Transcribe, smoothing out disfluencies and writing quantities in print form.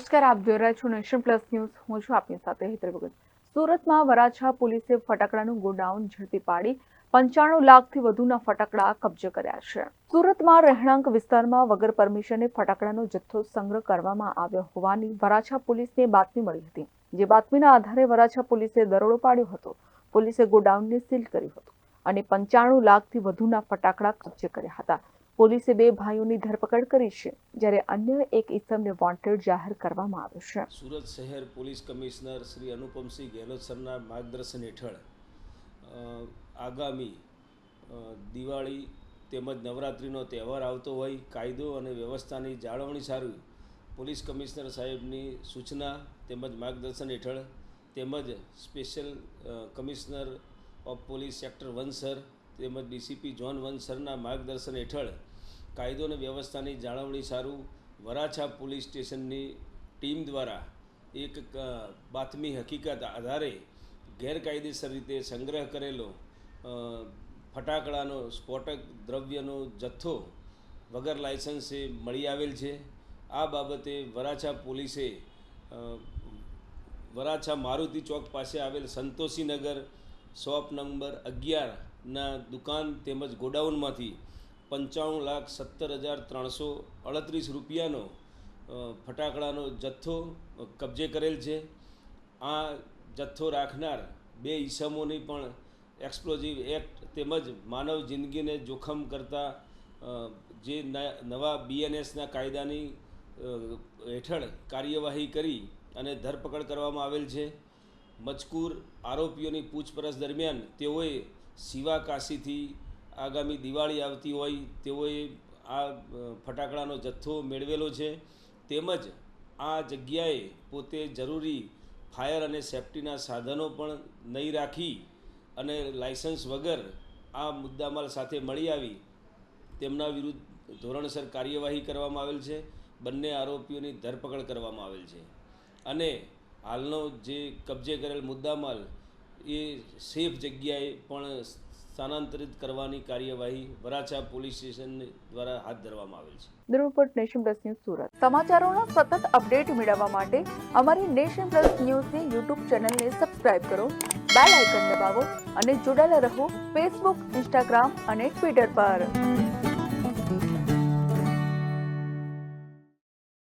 નમસ્કાર, આપ જોઈ રહ્યા છો નેશન પ્લસ ન્યૂઝ. હું છું આપની સાથે હેતલ ભગત. સુરતમાં વરાછા પોલીસે ફટાકડાનું ગોડાઉન ઝડપી પાડી 95 લાખથી વધુના ફટાકડા કબજે કર્યા છે. સુરતમાં રહેણાંક વિસ્તારમાં વગર પરમિશને ફટાકડાનો જથ્થો સંગ્રહ કરવામાં આવ્યો હોવાની વરાછા પોલીસને બાતમી મળી હતી. જે બાતમીના આધારે વરાછા પોલીસે દરોડો પાડ્યો હતો. પોલીસે ગોડાઉનને સીલ કર્યું હતું અને 95 લાખથી વધુના ફટાકડા કબજે કર્યા હતા. પોલીસે 2 ભાઈઓની ધરપકડ કરી છે, જ્યારે અન્ય એક ઇસમને વોન્ટેડ જાહેર કરવામાં આવ્યો છે. સુરત શહેર પોલીસ કમિશનર શ્રી અનુપમસિંહ ગેહલોત સરના માર્ગદર્શન હેઠળ આગામી દિવાળી તેમજ નવરાત્રિનો તહેવાર આવતો હોય, કાયદો અને વ્યવસ્થાની જાળવણી સારું પોલીસ કમિશનર સાહેબની સૂચના તેમજ માર્ગદર્શન હેઠળ તેમજ special commissioner of police sector 1 sir તેમજ ડીસીપી ઝોન 1 સરના માર્ગદર્શન હેઠળ કાયદો અને વ્યવસ્થાની જાળવણી સારું વરાછા પોલીસ સ્ટેશનની ટીમ દ્વારા એક બાતમી હકીકત આધારે ગેરકાયદેસર રીતે સંગ્રહ કરેલો ફટાકડાનો સ્ફોટક દ્રવ્યનો જથ્થો વગર લાયસન્સે મળી આવેલ છે. આ બાબતે વરાછા પોલીસે વરાછા મારુતિ ચોક પાસે આવેલ સંતોષીનગર શોપ નંબર 11ના દુકાન તેમજ ગોડાઉનમાંથી 55,17,338 રૂપિયાનો ફટાકડાનો જથ્થો કબજે કરેલ છે. આ જથ્થો રાખનાર 2 ઈસમોની પણ એક્સપ્લોઝિવ એક્ટ તેમજ માનવ જિંદગીને જોખમ કરતા જે નવા BNSના કાયદાની હેઠળ કાર્યવાહી કરી અને ધરપકડ કરવામાં આવેલ છે. મજકૂર આરોપીઓની પૂછપરછ દરમિયાન તેઓએ શિવા કાશીથી આગામી દિવાળી આવતી હોય તેઓએ આ ફટાકડાનો જથ્થો મેળવેલો છે. તેમજ આ જગ્યાએ પોતે જરૂરી ફાયર અને સેફ્ટીના સાધનો પણ નહીં રાખી અને લાયસન્સ વગર આ મુદ્દામાલ સાથે મળી આવી તેમના વિરુદ્ધ ધોરણસર કાર્યવાહી કરવામાં આવેલ છે. બંને આરોપીઓની ધરપકડ કરવામાં આવેલ છે અને હાલનો જે કબજે કરેલ મુદ્દામાલ એ સેફ જગ્યાએ પણ સ્થાનાંતરિત કરવાની કાર્યવાહી વરાછા પોલીસ સ્ટેશન દ્વારા હાથ ધરવામાં આવેલ છે. Report Nation Plus News Surat. સમાચારોના સતત અપડેટ મેળવવા માટે અમારી નેશન પ્લસ ન્યૂઝની યુટ્યુબ ચેનલને સબસ્ક્રાઇબ કરો, બેલ આઇકન દબાવો અને જોડાયેલા રહો ફેસબુક, ઇન્સ્ટાગ્રામ અને ટ્વિટર પર.